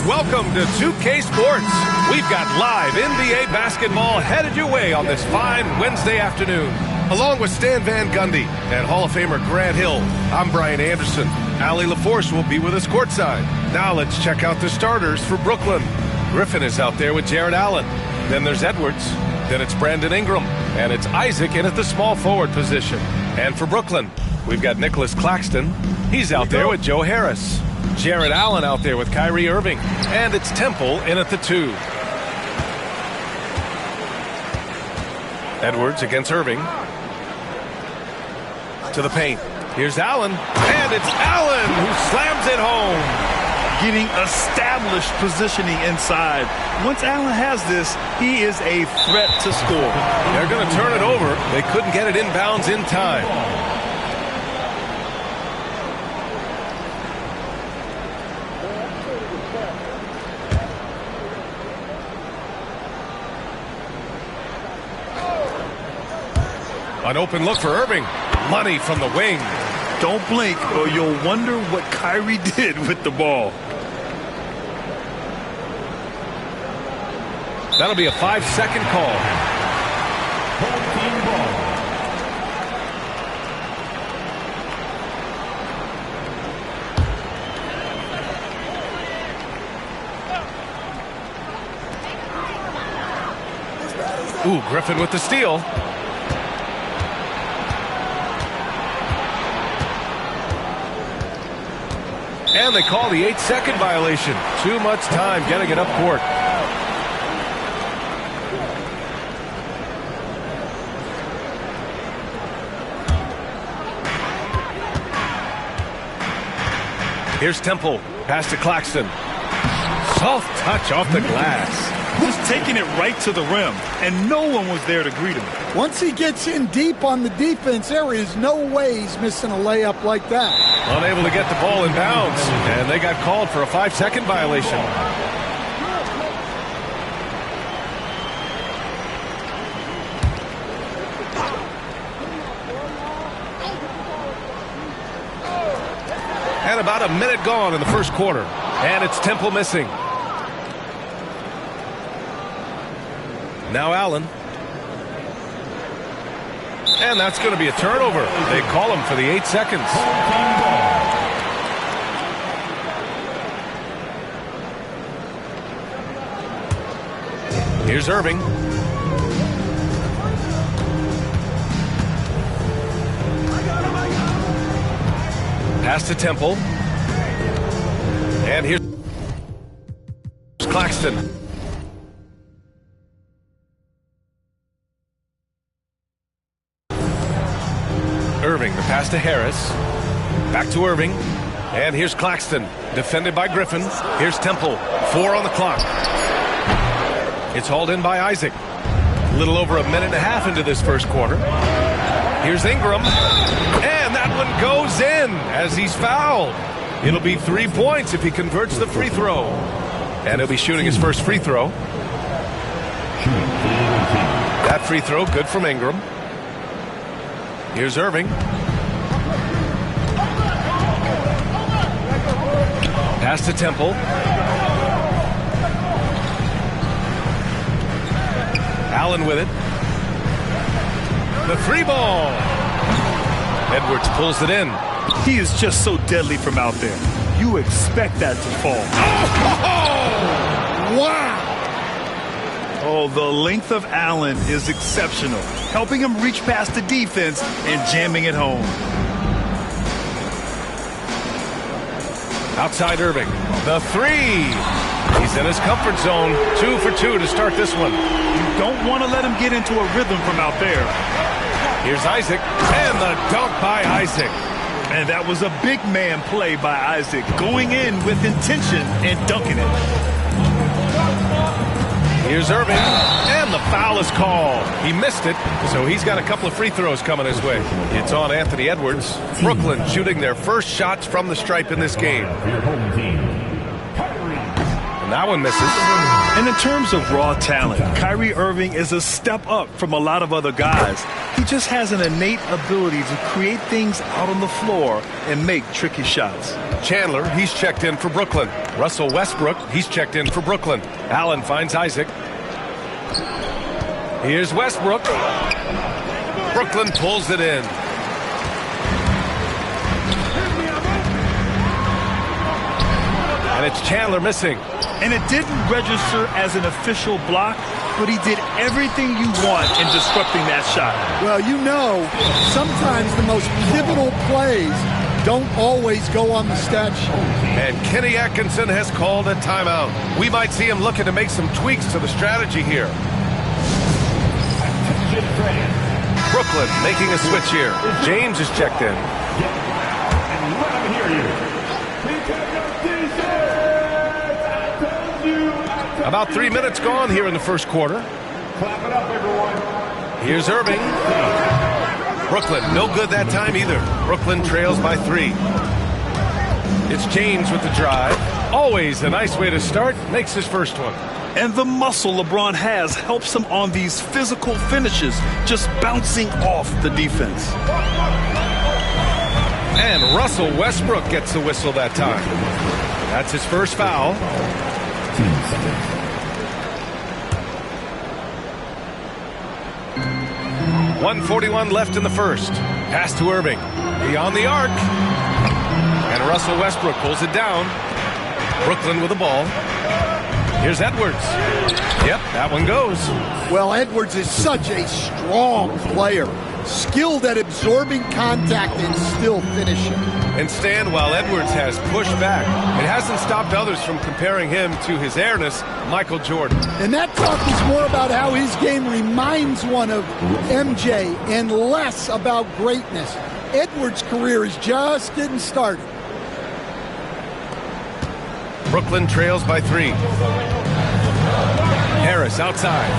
Welcome to 2K Sports. We've got live NBA basketball headed your way on this fine Wednesday afternoon. Along with Stan Van Gundy and Hall of Famer Grant Hill, I'm Brian Anderson. Allie LaForce will be with us courtside. Now let's check out the starters for Brooklyn. Griffin is out there with Jared Allen. Then there's Edwards. Then it's Brandon Ingram. And it's Isaac in at the small forward position. And for Brooklyn, we've got Nicholas Claxton. He's out there with Joe Harris. Jared Allen out there with Kyrie Irving. And it's Temple in at the 2. Edwards against Irving. To the paint. Here's Allen. And it's Allen who slams it home. Getting established positioning inside. Once Allen has this, he is a threat to score. They're going to turn it over. They couldn't get it inbounds in time. An open look for Irving. Money from the wing. Don't blink or you'll wonder what Kyrie did with the ball. That'll be a 5-second call. Ooh, Griffin with the steal. And they call the 8-second violation. Too much time getting it up court. Here's Temple. Pass to Claxton. Soft touch off the glass. Just taking it right to the rim, and no one was there to greet him. Once he gets in deep on the defense, there is no way he's missing a layup like that. Unable to get the ball in bounds, and they got called for a 5-second violation. And about a minute gone in the first quarter, and it's Temple missing. Now Allen. And that's going to be a turnover. They call him for the 8 seconds. Here's Irving. Pass to Temple. And here's Claxton. Irving, the pass to Harris. Back to Irving. And here's Claxton, defended by Griffin. Here's Temple, 4 on the clock. It's hauled in by Isaac. A little over a minute and a half into this first quarter. Here's Ingram. And that one goes in as he's fouled. It'll be 3 points if he converts the free throw. And he'll be shooting his first free throw. That free throw, good from Ingram. Here's Irving. Pass to Temple. Allen with it. The 3 ball. Edwards pulls it in. He is just so deadly from out there. You expect that to fall. Oh! Wow! Oh, the length of Allen is exceptional, helping him reach past the defense and jamming it home. Outside Irving. The 3. He's in his comfort zone. 2 for 2 to start this one. You don't want to let him get into a rhythm from out there. Here's Isaac. And the dunk by Isaac. And that was a big man play by Isaac, going in with intention and dunking it. Here's Irving, and the foul is called. He missed it, so he's got a couple of free throws coming his way. It's on Anthony Edwards. Brooklyn shooting their first shots from the stripe in this game. And that one misses. And in terms of raw talent, Kyrie Irving is a step up from a lot of other guys. He just has an innate ability to create things out on the floor and make tricky shots. Chandler, he's checked in for Brooklyn. Russell Westbrook, he's checked in for Brooklyn. Allen finds Isaac. Here's Westbrook. Brooklyn pulls it in. And it's Chandler missing. And it didn't register as an official block, but he did everything you want in disrupting that shot. Well, you know, sometimes the most pivotal plays don't always go on the stat sheet. And Kenny Atkinson has called a timeout. We might see him looking to make some tweaks to the strategy here. Brooklyn making a switch here. James is checked in. About 3 minutes gone here in the first quarter. Clap it up, everyone. Here's Irving. Brooklyn, no good that time either. Brooklyn trails by 3. It's James with the drive. Always a nice way to start. Makes his first one. And the muscle LeBron has helps him on these physical finishes, just bouncing off the defense. And Russell Westbrook gets the whistle that time. That's his first foul. 1:41 left in the first. Pass to Irving. Beyond the arc. And Russell Westbrook pulls it down. Brooklyn with the ball. Here's Edwards. Yep, that one goes. Well, Edwards is such a strong player. Skilled at absorbing contact and still finishing. And Stan, while Edwards has pushed back, it hasn't stopped others from comparing him to his airness, Michael Jordan. And that talk is more about how his game reminds one of MJ and less about greatness. Edwards' career is just getting started. Brooklyn trails by 3. Harris outside.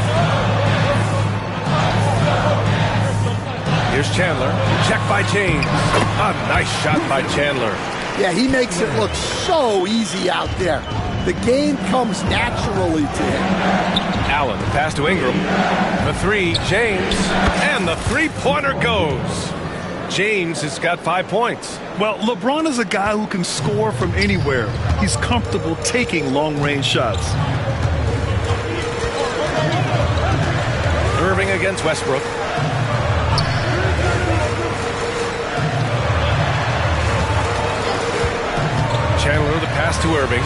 Here's Chandler. Check by James. A nice shot by Chandler. Yeah, he makes it look so easy out there. The game comes naturally to him. Allen, pass to Ingram. The 3, James. And the three-pointer goes. James has got 5 points. Well, LeBron is a guy who can score from anywhere. He's comfortable taking long-range shots. Irving against Westbrook. Chandler, the pass to Irving.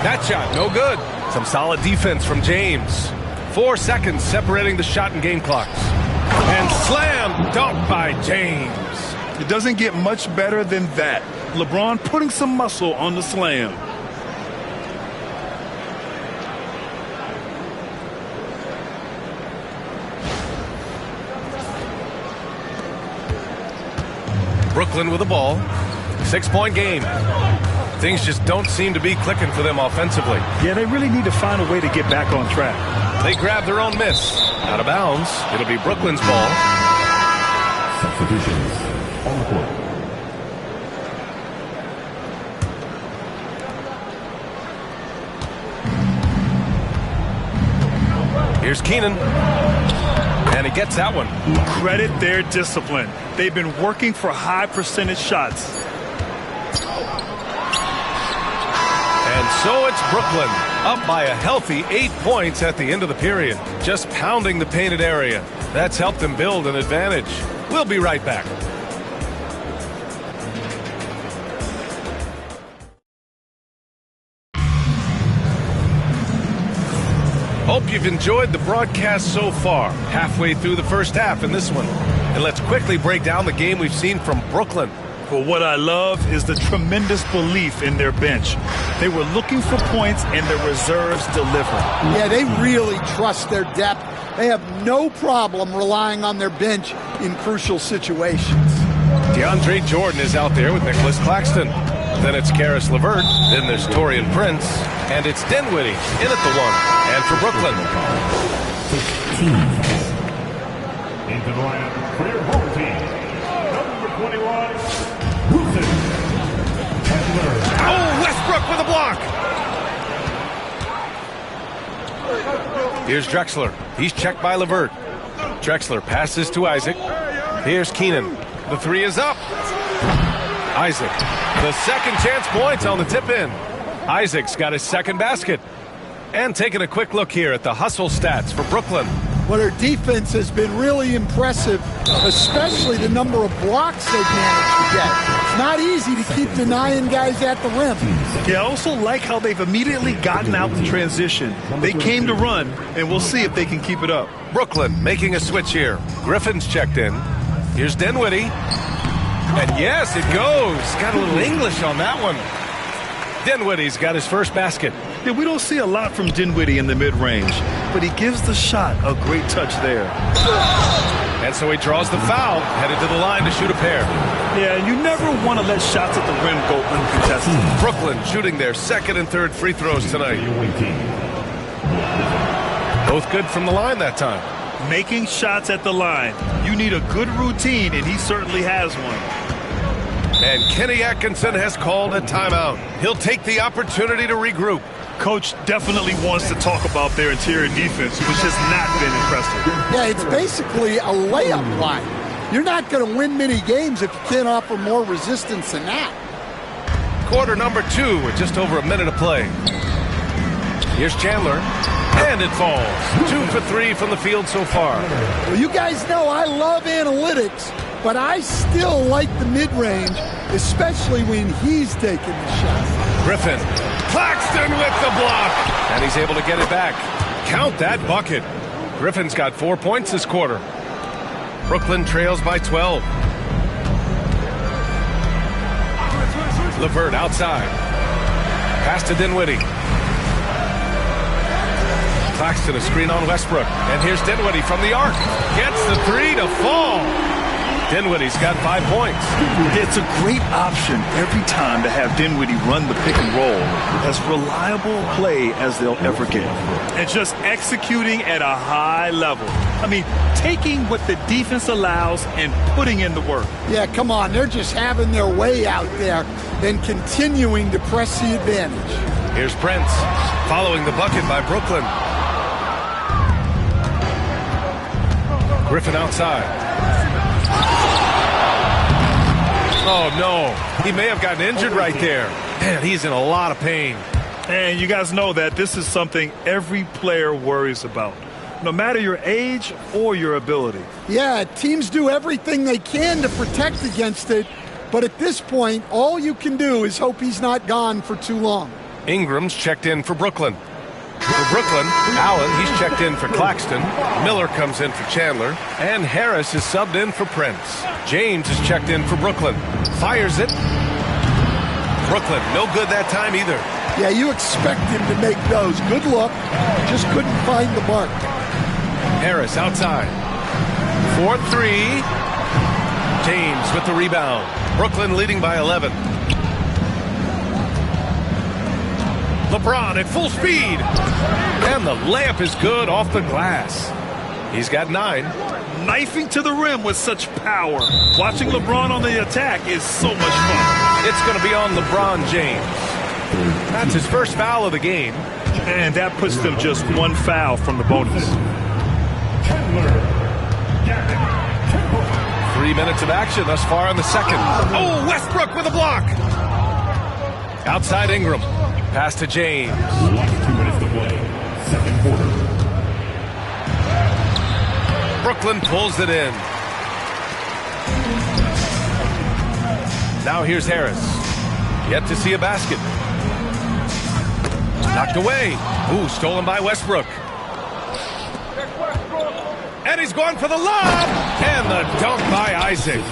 That shot, no good. Some solid defense from James. 4 seconds separating the shot and game clocks. And slam dunk by James. It doesn't get much better than that. LeBron putting some muscle on the slam. Brooklyn with the ball. 6-point game. Things just don't seem to be clicking for them offensively. Yeah, they really need to find a way to get back on track. They grab their own miss. Out of bounds. It'll be Brooklyn's ball. Substitutions on the court. Here's Keenan. And he gets that one. Credit their discipline. They've been working for high percentage shots. And so it's Brooklyn, up by a healthy 8 points at the end of the period. Just pounding the painted area. That's helped them build an advantage. We'll be right back. Hope you've enjoyed the broadcast so far. Halfway through the first half in this one. And let's quickly break down the game we've seen from Brooklyn. Well, what I love is the tremendous belief in their bench. They were looking for points and their reserves delivered. Yeah, they really trust their depth. They have no problem relying on their bench in crucial situations. DeAndre Jordan is out there with Nicholas Claxton. Then it's Karis LeVert. Then there's Taurean Prince. And it's Dinwiddie in at the 1. And for Brooklyn. Into the lineup for your home team. Number 21, Wilson. Oh, Westbrook with a block. Here's Drexler. He's checked by Levert. Drexler passes to Isaac. Here's Keenan. The three is up. Isaac. The second chance points on the tip in. Isaac's got his second basket. And taking a quick look here at the hustle stats for Brooklyn. Well, their defense has been really impressive, especially the number of blocks they've managed to get. It's not easy to keep denying guys at the rim. Yeah, I also like how they've immediately gotten out in transition. They came to run, and we'll see if they can keep it up. Brooklyn making a switch here. Griffin's checked in. Here's Dinwiddie. And yes, it goes. Got a little English on that one. Dinwiddie's got his first basket. Yeah, we don't see a lot from Dinwiddie in the mid-range, but he gives the shot a great touch there. And so he draws the foul, headed to the line to shoot a pair. Yeah, you never want to let shots at the rim go uncontested. Brooklyn shooting their second and third free throws tonight. Both good from the line that time. Making shots at the line. You need a good routine, and he certainly has one. And Kenny Atkinson has called a timeout. He'll take the opportunity to regroup. Coach definitely wants to talk about their interior defense, which has not been impressive. Yeah, it's basically a layup line. You're not going to win many games if you can't offer more resistance than that. Quarter number 2 with just over a minute to play. Here's Chandler. And it falls. 2 for 3 from the field so far. Well, you guys know I love analytics, but I still like the mid-range, especially when he's taking the shot. Griffin. Claxton with the block. And he's able to get it back. Count that bucket. Griffin's got 4 points this quarter. Brooklyn trails by 12. Levert outside. Pass to Dinwiddie. Claxton a screen on Westbrook. And here's Dinwiddie from the arc. Gets the three to fall. Dinwiddie's got 5 points. It's a great option every time to have Dinwiddie run the pick and roll. As reliable play as they'll ever get. And just executing at a high level. I mean, taking what the defense allows and putting in the work. Yeah, come on. They're just having their way out there and continuing to press the advantage. Here's Prince following the bucket by Brooklyn. Griffin outside. Oh, no. He may have gotten injured right there. Man, he's in a lot of pain. And you guys know that this is something every player worries about, no matter your age or your ability. Yeah, teams do everything they can to protect against it, but at this point, all you can do is hope he's not gone for too long. Ingram's checked in for Brooklyn. For Brooklyn, Allen, he's checked in for Claxton. Miller comes in for Chandler. And Harris is subbed in for Prince. James is checked in for Brooklyn. Fires it. Brooklyn, no good that time either. Yeah, you expect him to make those. Good look. Just couldn't find the mark. Harris outside. 4-3. James with the rebound. Brooklyn leading by 11. LeBron at full speed. And the layup is good off the glass. He's got 9. Knifing to the rim with such power. Watching LeBron on the attack is so much fun. It's going to be on LeBron James. That's his first foul of the game. And that puts them just 1 foul from the bonus. 3 minutes of action thus far in the second. Oh, Westbrook with a block. Outside Ingram. Pass to James. 2 minutes to play. Second quarter. Brooklyn pulls it in. Now here's Harris. Yet to see a basket. Knocked away. Ooh, stolen by Westbrook. And he's going for the lob. And the dunk by Isaac.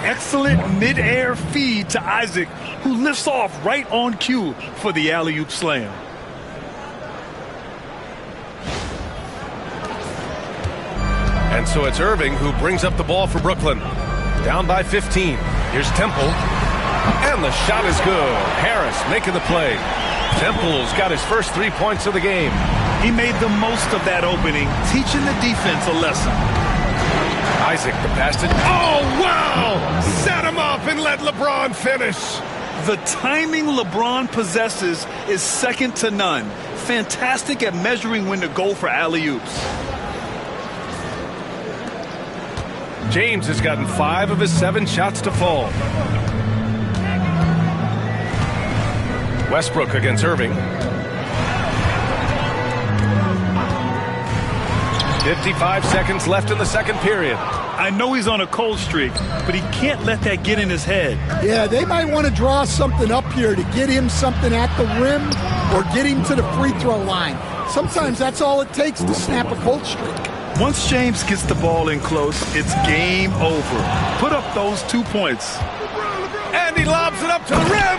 Excellent mid-air feed to Isaac, who lifts off right on cue for the alley-oop slam. And so it's Irving who brings up the ball for Brooklyn. Down by 15. Here's Temple. And the shot is good. Harris making the play. Temple's got his first 3 points of the game. He made the most of that opening, teaching the defense a lesson. Isaac, the pass to... Oh, wow! Set him up and let LeBron finish. The timing LeBron possesses is second to none. fantastic at measuring when to go for alley-oops. James has gotten 5 of his 7 shots to fall. Westbrook against Irving. 55 seconds left in the second period. I know he's on a cold streak, but he can't let that get in his head. Yeah, they might want to draw something up here to get him something at the rim or get him to the free throw line. Sometimes that's all it takes to snap a cold streak. Once James gets the ball in close, it's game over. Put up those 2 points. And he lobs it up to the rim.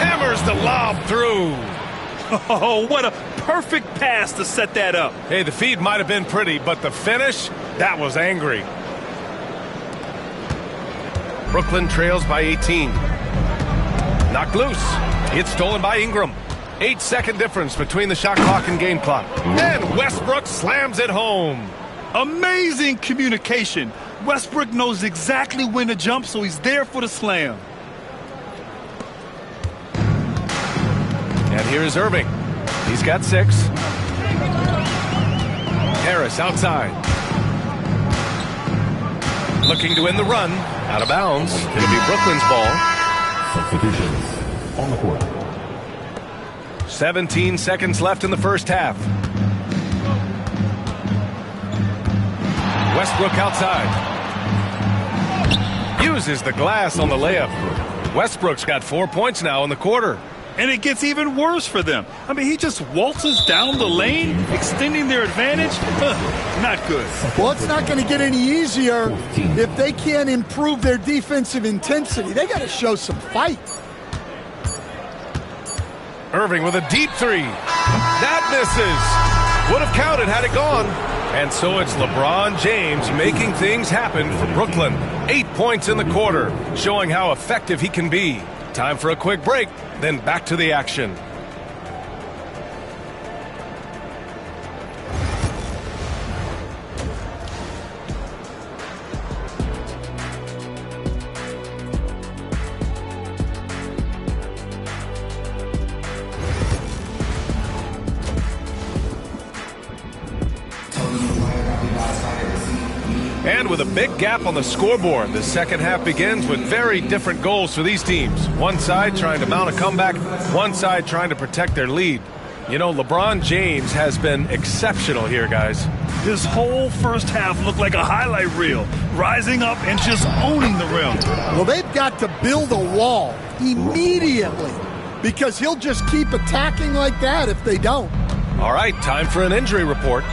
Hammers the lob through. Oh, what a perfect pass to set that up. Hey, the feed might have been pretty, but the finish, that was angry. Brooklyn trails by 18. Knocked loose. It's stolen by Ingram. 8-second difference between the shot clock and game clock. And Westbrook slams it home. Amazing communication. Westbrook knows exactly when to jump, so he's there for the slam. And here's Irving. He's got 6. Harris outside. Looking to win the run. Out of bounds. It'll be Brooklyn's ball. Substitutions on the court. 17 seconds left in the first half. Westbrook outside. Uses the glass on the layup. Westbrook's got 4 points now in the quarter. And it gets even worse for them. I mean, he just waltzes down the lane, extending their advantage. Not good. Well, it's not going to get any easier if they can't improve their defensive intensity. They got to show some fight. Irving with a deep 3. That misses. Would have counted had it gone. And so it's LeBron James making things happen for Brooklyn. 8 points in the quarter, showing how effective he can be. Time for a quick break, then back to the action. And with a big gap on the scoreboard, the second half begins with very different goals for these teams. One side trying to mount a comeback, one side trying to protect their lead. You know, LeBron James has been exceptional here, guys. His whole first half looked like a highlight reel, rising up and just owning the rim. Well, they've got to build a wall immediately because he'll just keep attacking like that if they don't. All right, time for an injury report.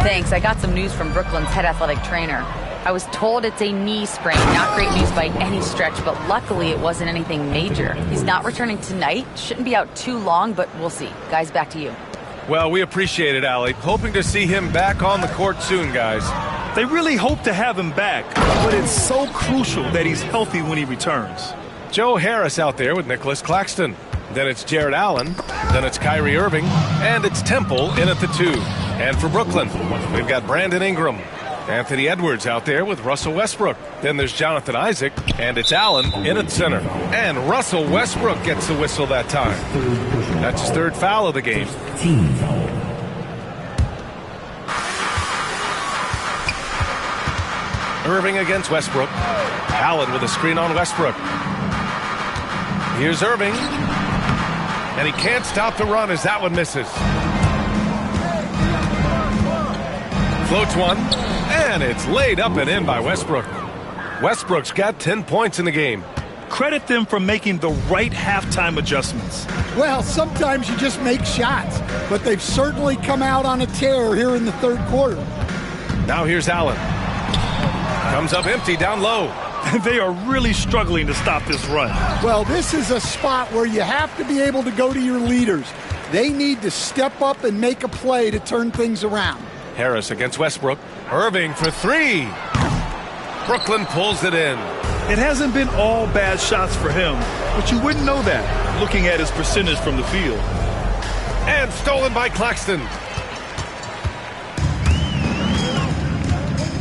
Thanks. I got some news from Brooklyn's head athletic trainer. I was told it's a knee sprain. Not great news by any stretch, but luckily it wasn't anything major. He's not returning tonight. Shouldn't be out too long, but we'll see. Guys, back to you. Well, we appreciate it, Allie. Hoping to see him back on the court soon, guys. They really hope to have him back, but it's so crucial that he's healthy when he returns. Joe Harris out there with Nicholas Claxton. Then it's Jared Allen. Then it's Kyrie Irving. And it's Temple in at the 2. And for Brooklyn, we've got Brandon Ingram. Anthony Edwards out there with Russell Westbrook. Then there's Jonathan Isaac. And it's Allen in at center. And Russell Westbrook gets the whistle that time. That's his 3rd foul of the game. Team foul. Irving against Westbrook. Allen with a screen on Westbrook. Here's Irving. And he can't stop the run as that one misses. Floats one. And it's laid up and in by Westbrook. Westbrook's got 10 points in the game. Credit them for making the right halftime adjustments. Well, sometimes you just make shots, but they've certainly come out on a tear here in the 3rd quarter. Now here's Allen. Comes up empty down low. They are really struggling to stop this run. Well, this is a spot where you have to be able to go to your leaders. They need to step up and make a play to turn things around. Harris against Westbrook. Irving for 3. Brooklyn pulls it in. It hasn't been all bad shots for him, but you wouldn't know that looking at his percentage from the field. And stolen by Claxton.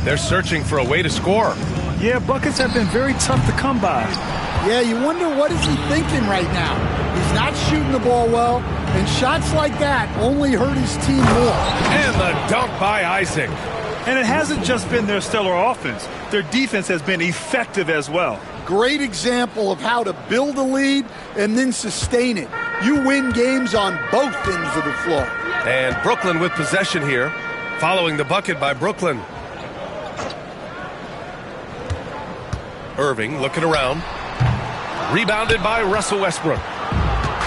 They're searching for a way to score. Yeah, buckets have been very tough to come by. Yeah, you wonder what is he thinking right now. He's not shooting the ball well, and shots like that only hurt his team more. And the dunk by Isaac. And it hasn't just been their stellar offense. Their defense has been effective as well. Great example of how to build a lead and then sustain it. You win games on both ends of the floor. And Brooklyn with possession here, following the bucket by Brooklyn. Irving looking around. Rebounded by Russell Westbrook.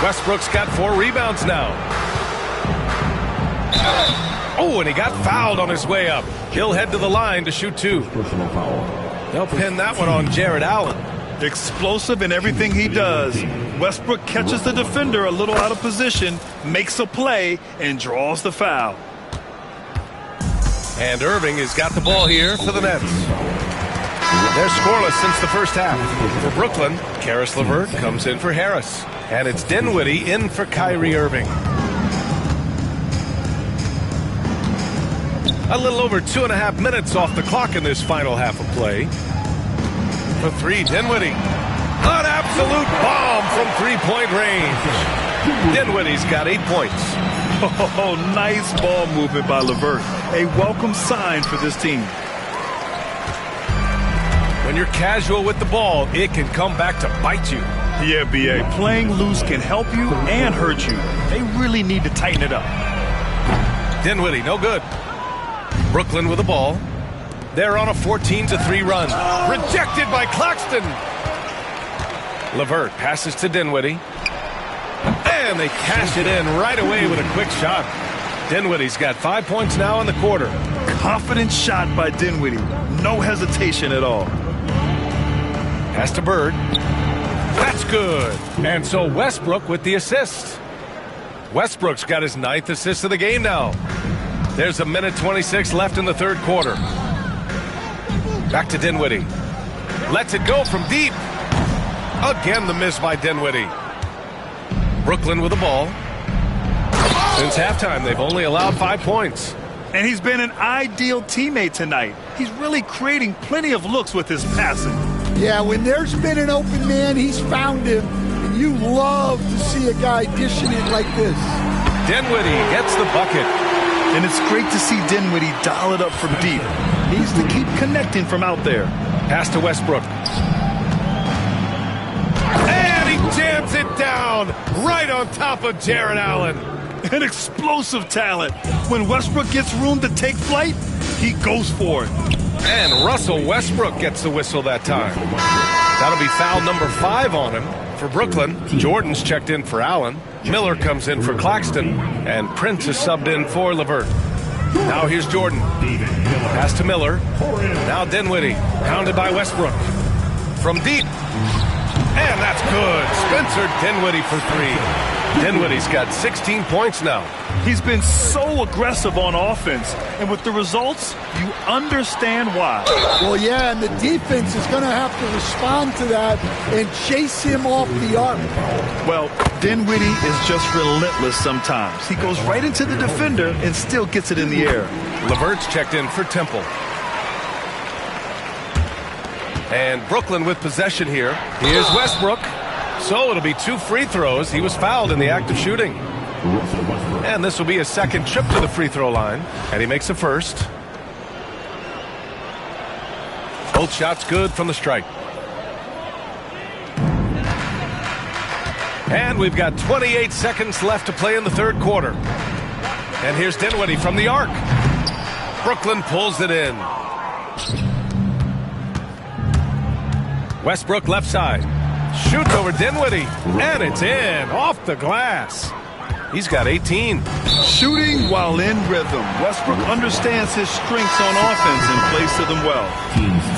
Westbrook's got 4 rebounds now. Oh, and he got fouled on his way up. He'll head to the line to shoot 2. They'll pin that one on Jared Allen. Explosive in everything he does. Westbrook catches the defender a little out of position, makes a play, and draws the foul. And Irving has got the ball here for the Nets. They're scoreless since the first half. For Brooklyn, Karis LeVert comes in for Harris. And it's Dinwiddie in for Kyrie Irving. A little over 2.5 minutes off the clock in this final half of play. For 3, Dinwiddie. An absolute bomb from 3-point range. Dinwiddie's got 8 points. Oh, nice ball movement by LeVert. A welcome sign for this team. When you're casual with the ball, it can come back to bite you. Yeah, B.A. Playing loose can help you and hurt you. They really need to tighten it up. Dinwiddie, no good. Brooklyn with the ball. They're on a 14-3 run. Rejected by Claxton. LeVert passes to Dinwiddie. And they cash it in right away with a quick shot. Dinwiddie's got 5 points now in the quarter. Confident shot by Dinwiddie. No hesitation at all. Pass to Bird. That's good. And so Westbrook with the assist. Westbrook's got his 9th assist of the game now. There's 1:26 left in the third quarter. Back to Dinwiddie. Lets it go from deep. Again, the miss by Dinwiddie. Brooklyn with the ball. Since halftime, they've only allowed 5 points. And he's been an ideal teammate tonight. He's really creating plenty of looks with his passing. Yeah, when there's been an open man, he's found him. And you love to see a guy dishing it like this. Dinwiddie gets the bucket. And it's great to see Dinwiddie dial it up from deep. Needs to keep connecting from out there. Pass to Westbrook. And he jams it down right on top of Jared Allen. An explosive talent. When Westbrook gets room to take flight, he goes for it. And Russell Westbrook gets the whistle that time. That'll be foul number 5 on him. For Brooklyn, Jordan's checked in for Allen. Miller comes in for Claxton. And Prince is subbed in for LeVert. Now here's Jordan. Pass to Miller. Now Dinwiddie. Pounded by Westbrook. From deep. And that's good. Spencer Dinwiddie for 3. Dinwiddie's got 16 points now. He's been so aggressive on offense. And with the results, you understand why. Well, yeah, and the defense is going to have to respond to that and chase him off the arc. Well, Dinwiddie is just relentless sometimes. He goes right into the defender and still gets it in the air. LeVert's checked in for Temple. And Brooklyn with possession here. Here's Westbrook. So it'll be 2 free throws. He was fouled in the act of shooting. And this will be his second trip to the free throw line. And he makes the first. Both shots good from the stripe. And we've got 28 seconds left to play in the third quarter. And here's Dinwiddie from the arc. Brooklyn pulls it in. Westbrook left side. Shoots over Dinwiddie. And it's in. Off the glass. He's got 18. Shooting while in rhythm. Westbrook understands his strengths on offense and plays to them well.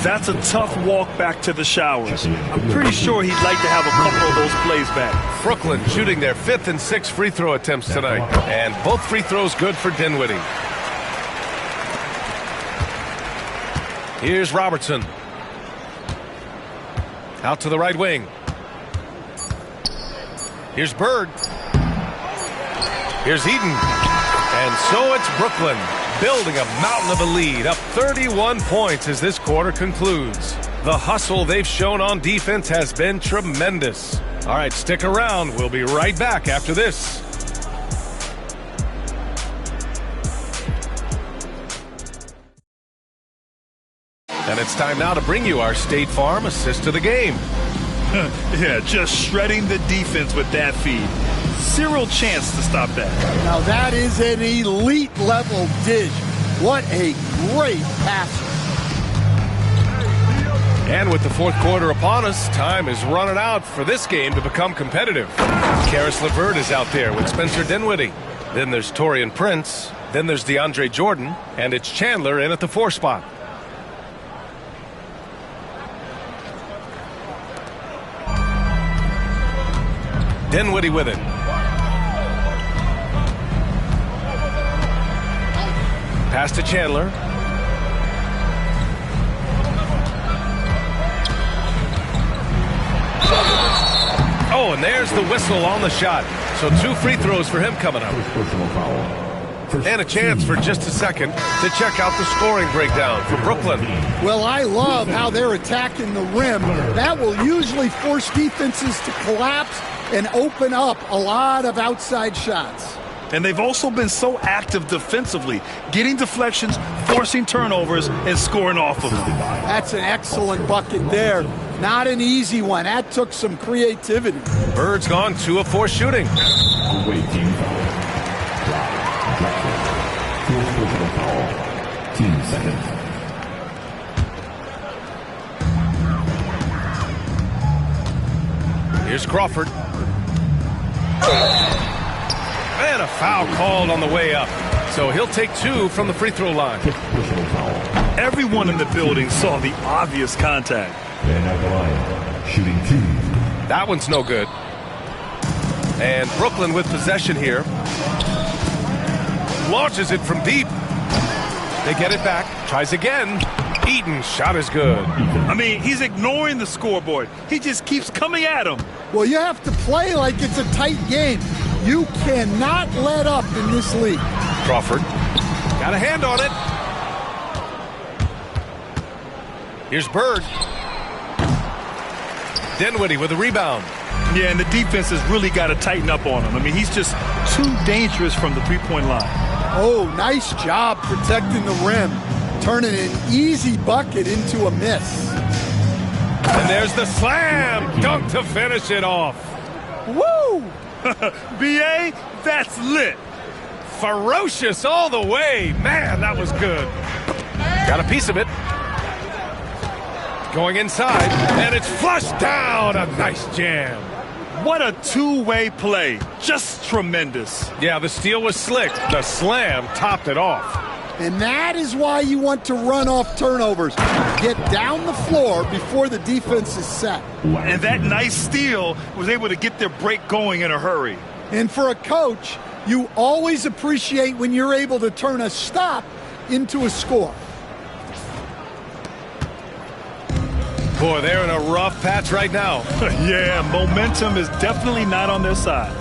That's a tough walk back to the showers. I'm pretty sure he'd like to have a couple of those plays back. Brooklyn shooting their 5th and 6th free throw attempts tonight. And both free throws good for Dinwiddie. Here's Robertson. Out to the right wing. Here's Bird. Here's Eden. And so it's Brooklyn building a mountain of a lead, up 31 points as this quarter concludes. The hustle they've shown on defense has been tremendous. All right, stick around. We'll be right back after this. And it's time now to bring you our State Farm assist to the game. Yeah, just shredding the defense with that feed. Zero chance to stop that. Now that is an elite level dish. What a great passer. And with the fourth quarter upon us, time is running out for this game to become competitive. Karis LeVert is out there with Spencer Dinwiddie. Then there's Taurean Prince. Then there's DeAndre Jordan. And it's Chandler in at the 4 spot. Dinwiddie with it. Pass to Chandler. Oh, and there's the whistle on the shot. So 2 free throws for him coming up. And a chance for just a second to check out the scoring breakdown for Brooklyn. Well, I love how they're attacking the rim. That will usually force defenses to collapse and open up a lot of outside shots. And they've also been so active defensively, getting deflections, forcing turnovers, and scoring off of them. That's an excellent bucket there. Not an easy one. That took some creativity. Bird's gone 2 of 4 shooting. Away team foul. Fourth personal foul. Team second. Here's Crawford. And a foul called on the way up. So he'll take 2 from the free throw line. Everyone in the building saw the obvious contact. And at the line, shooting 2. That one's no good. And Brooklyn with possession here. Launches it from deep. They get it back. Tries again. Eaton, shot is good. I mean, he's ignoring the scoreboard. He just keeps coming at him. Well, you have to play like it's a tight game. You cannot let up in this league. Crawford. Got a hand on it. Here's Bird. Dinwiddie with a rebound. Yeah, and the defense has really got to tighten up on him. I mean, he's just too dangerous from the three-point line. Oh, nice job protecting the rim. Turning an easy bucket into a miss. And there's the slam dunk to finish it off. Woo! B.A., that's lit. Ferocious all the way. Man, that was good. Got a piece of it. Going inside, and it's flushed down. A nice jam. What a two-way play. Just tremendous. Yeah, the steal was slick. The slam topped it off. And that is why you want to run off turnovers. Get down the floor before the defense is set. And that nice steal was able to get their break going in a hurry. And for a coach, you always appreciate when you're able to turn a stop into a score. Boy, they're in a rough patch right now. Yeah, momentum is definitely not on their side.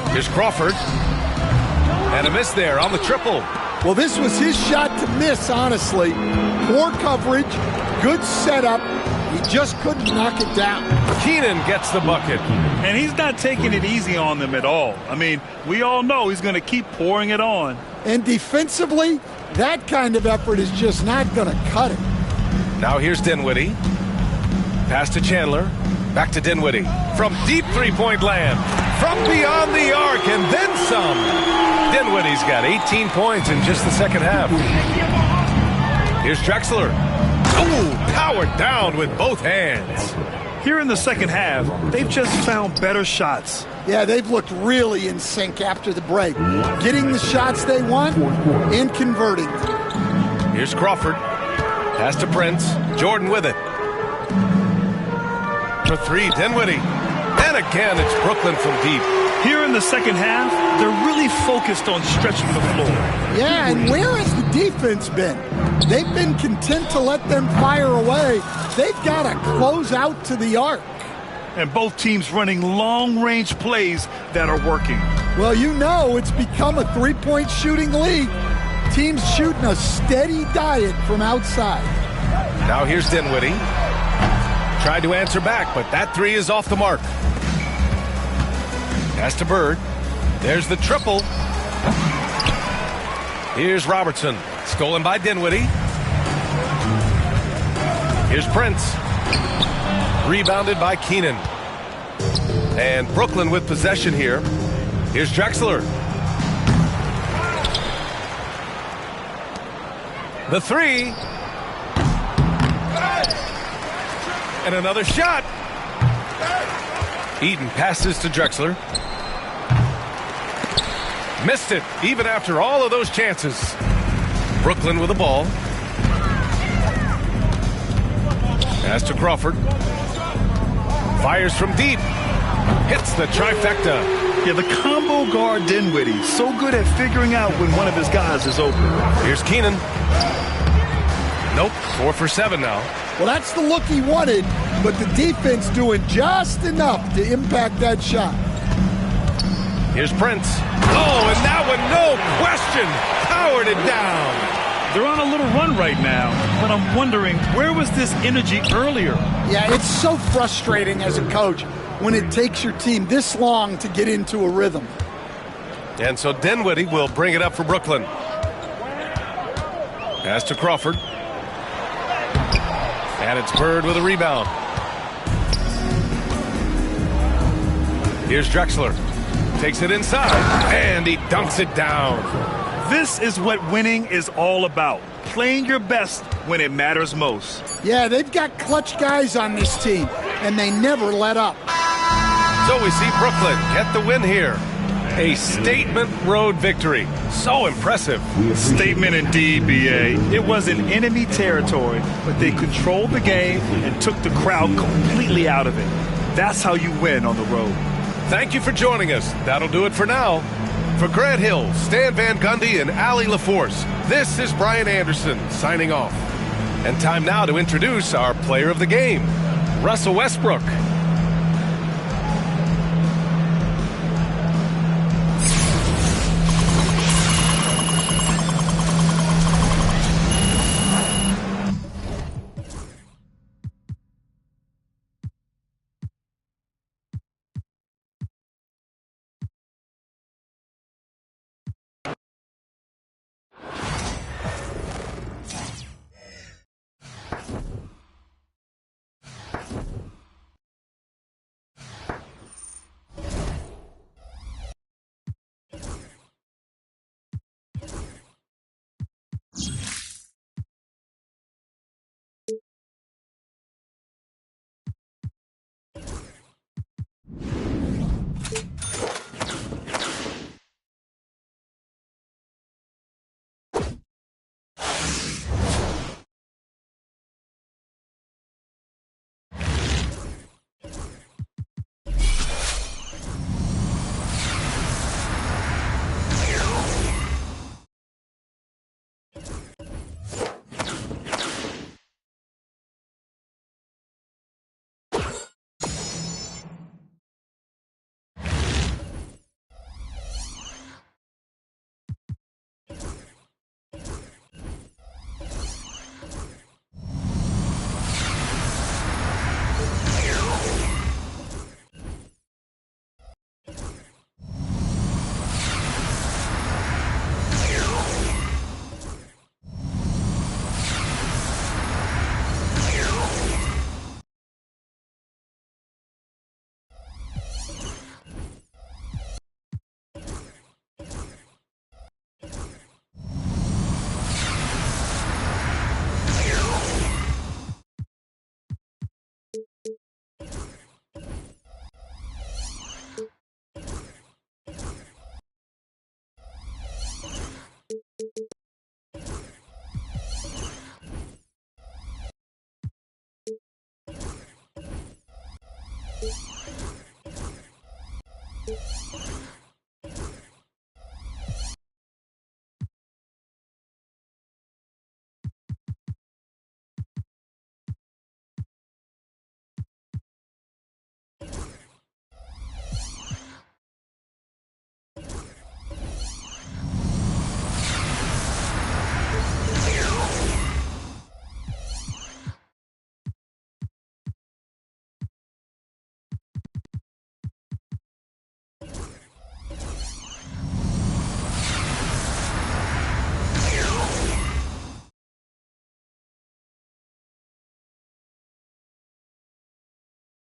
Here's Crawford. And a miss there on the triple. Well, this was his shot to miss, honestly. Poor coverage, good setup. He just couldn't knock it down. Keenan gets the bucket. And he's not taking it easy on them at all. I mean, we all know he's going to keep pouring it on. And defensively, that kind of effort is just not going to cut it. Now here's Dinwiddie. Pass to Chandler. Back to Dinwiddie. From deep three-point land. From beyond the arc and then some. Dinwiddie's got 18 points in just the second half. Here's Drexler. Oh, powered down with both hands. Here in the second half, they've just found better shots. Yeah, they've looked really in sync after the break. Getting the shots they want and converting them. Here's Crawford. Pass to Prince. Jordan with it. For 3, Dinwiddie. And again, it's Brooklyn from deep. Here in the second half, they're really focused on stretching the floor. Yeah, and where has the defense been? They've been content to let them fire away. They've got to close out to the arc. And both teams running long-range plays that are working. Well, you know it's become a three-point shooting league. Teams shooting a steady diet from outside. Now here's Dinwiddie. Tried to answer back, but that three is off the mark. Pass to Bird. There's the triple. Here's Robertson. Stolen by Dinwiddie. Here's Prince. Rebounded by Keenan. And Brooklyn with possession here. Here's Drexler. The three. And another shot. Eaton passes to Drexler. Missed it, even after all of those chances. Brooklyn with the ball. Pass to Crawford. Fires from deep. Hits the trifecta. Yeah, the combo guard Dinwiddie, so good at figuring out when one of his guys is open. Here's Keenan. Nope, 4 for 7 now. Well, that's the look he wanted, but the defense doing just enough to impact that shot. Here's Prince. Oh, and that one, no question, powered it down. They're on a little run right now, but I'm wondering, where was this energy earlier? Yeah, it's so frustrating as a coach when it takes your team this long to get into a rhythm. And so Dinwiddie will bring it up for Brooklyn. Pass to Crawford. And it's Bird with a rebound. Here's Drexler. Takes it inside, and he dunks it down. This is what winning is all about. Playing your best when it matters most. Yeah, they've got clutch guys on this team, and they never let up. So we see Brooklyn get the win here. A statement road victory. So impressive. Statement indeed, B.A. It was in enemy territory, but they controlled the game and took the crowd completely out of it. That's how you win on the road. Thank you for joining us. That'll do it for now. For Grant Hill, Stan Van Gundy, and Allie LaForce, this is Brian Anderson signing off. And time now to introduce our player of the game, Russell Westbrook.